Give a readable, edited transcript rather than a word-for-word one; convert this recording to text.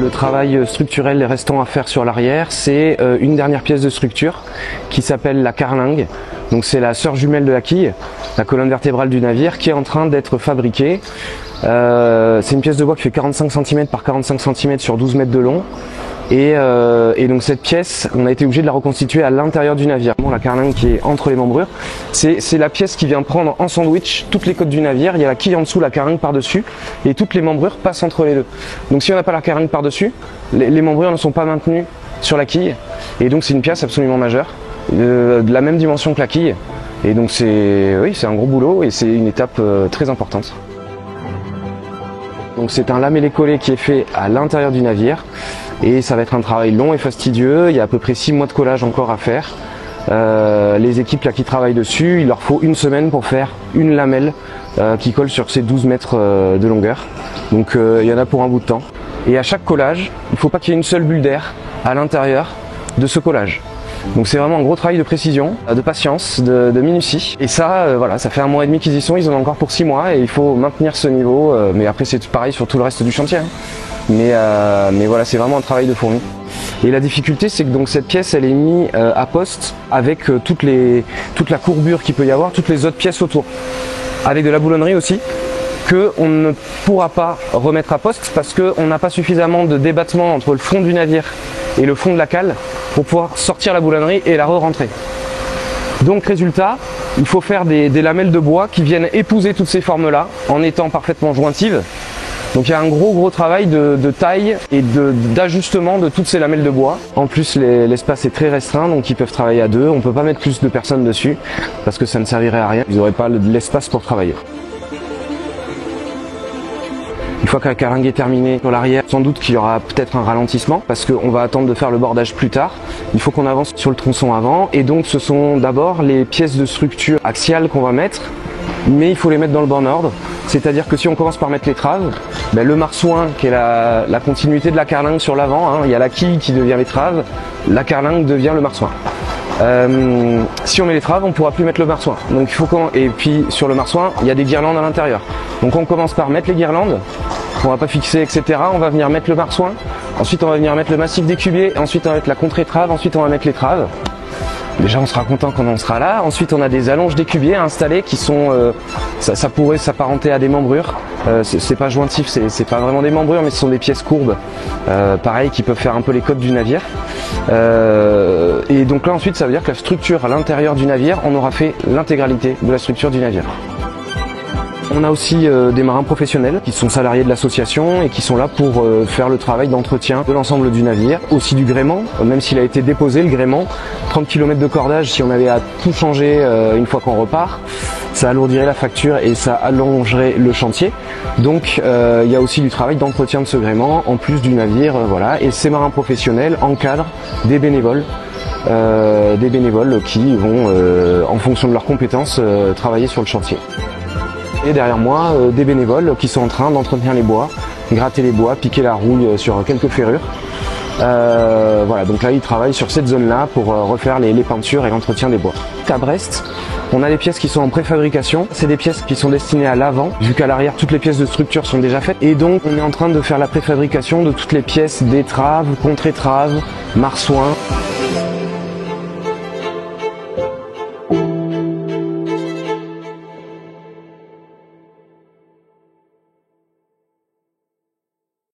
Le travail structurel restant à faire sur l'arrière, c'est une dernière pièce de structure qui s'appelle la carlingue. Donc c'est la sœur jumelle de la quille, la colonne vertébrale du navire, qui est en train d'être fabriquée. C'est une pièce de bois qui fait 45 cm par 45 cm sur 12 mètres de long. Et donc cette pièce, on a été obligé de la reconstituer à l'intérieur du navire. Bon, la carlingue qui est entre les membrures, c'est la pièce qui vient prendre en sandwich toutes les côtes du navire. Il y a la quille en dessous, la carlingue par-dessus, et toutes les membrures passent entre les deux. Donc si on n'a pas la carlingue par-dessus, les membrures ne sont pas maintenues sur la quille. Et donc c'est une pièce absolument majeure, de la même dimension que la quille. Et donc c'est un gros boulot et c'est une étape très importante. Donc c'est un lamellé-collé qui est fait à l'intérieur du navire. Et ça va être un travail long et fastidieux, il y a à peu près 6 mois de collage encore à faire. Les équipes là qui travaillent dessus, il leur faut une semaine pour faire une lamelle qui colle sur ces 12 mètres de longueur. Donc il y en a pour un bout de temps. Et à chaque collage, il ne faut pas qu'il y ait une seule bulle d'air à l'intérieur de ce collage. Donc c'est vraiment un gros travail de précision, de patience, de minutie. Et ça, voilà, ça fait 1 mois et demi qu'ils y sont, ils en ont encore pour 6 mois et il faut maintenir ce niveau. Mais après c'est pareil sur tout le reste du chantier. Mais voilà, c'est vraiment un travail de fourmi. Et la difficulté, c'est que donc cette pièce, elle est mise à poste avec toute la courbure qu'il peut y avoir, toutes les autres pièces autour. Avec de la boulonnerie aussi, qu'on ne pourra pas remettre à poste parce qu'on n'a pas suffisamment de débattement entre le fond du navire et le fond de la cale pour pouvoir sortir la boulonnerie et la re-rentrer. Donc résultat, il faut faire des lamelles de bois qui viennent épouser toutes ces formes-là en étant parfaitement jointives. Donc il y a un gros travail de taille et d'ajustement de toutes ces lamelles de bois. En plus l'espace est très restreint, donc ils peuvent travailler à deux. On ne peut pas mettre plus de personnes dessus parce que ça ne servirait à rien. Ils n'auraient pas l'espace pour travailler. Une fois que la carlingue est terminée sur l'arrière, sans doute qu'il y aura peut-être un ralentissement parce qu'on va attendre de faire le bordage plus tard. Il faut qu'on avance sur le tronçon avant et donc ce sont d'abord les pièces de structure axiale qu'on va mettre, mais il faut les mettre dans le bon ordre. C'est-à-dire que si on commence par mettre l'étrave, le marsouin qui est la continuité de la carlingue sur l'avant, il y a la quille qui devient l'étrave, la carlingue devient le marsouin. Si on met l'étrave, on ne pourra plus mettre le marsouin. Donc il faut et puis sur le marsouin, il y a des guirlandes à l'intérieur. Donc on commence par mettre les guirlandes, qu'on va pas fixer, etc. On va venir mettre le marsouin, ensuite on va venir mettre le massif des cubiers, ensuite on va mettre la contre-étrave, ensuite on va mettre l'étrave. Déjà on sera content quand on sera là. Ensuite on a des allonges d'écubiers à installer qui sont, ça pourrait s'apparenter à des membrures. C'est pas jointif, c'est pas vraiment des membrures, mais ce sont des pièces courbes, pareil, qui peuvent faire un peu les côtes du navire. Et donc là ensuite ça veut dire que la structure à l'intérieur du navire, on aura fait l'intégralité de la structure du navire. On a aussi des marins professionnels qui sont salariés de l'association et qui sont là pour faire le travail d'entretien de l'ensemble du navire, aussi du gréement, même s'il a été déposé le gréement, 30 km de cordage, si on avait à tout changer une fois qu'on repart, ça alourdirait la facture et ça allongerait le chantier. Donc il y a aussi du travail d'entretien de ce gréement en plus du navire, voilà. Et ces marins professionnels encadrent des bénévoles qui vont, en fonction de leurs compétences, travailler sur le chantier. Et derrière moi, des bénévoles qui sont en train d'entretenir les bois, gratter les bois, piquer la rouille sur quelques ferrures. Voilà, donc là ils travaillent sur cette zone-là pour refaire les peintures et l'entretien des bois. À Brest, on a des pièces qui sont en préfabrication. C'est des pièces qui sont destinées à l'avant, vu qu'à l'arrière toutes les pièces de structure sont déjà faites. Et donc on est en train de faire la préfabrication de toutes les pièces d'étrave, contre-étrave, marsouin.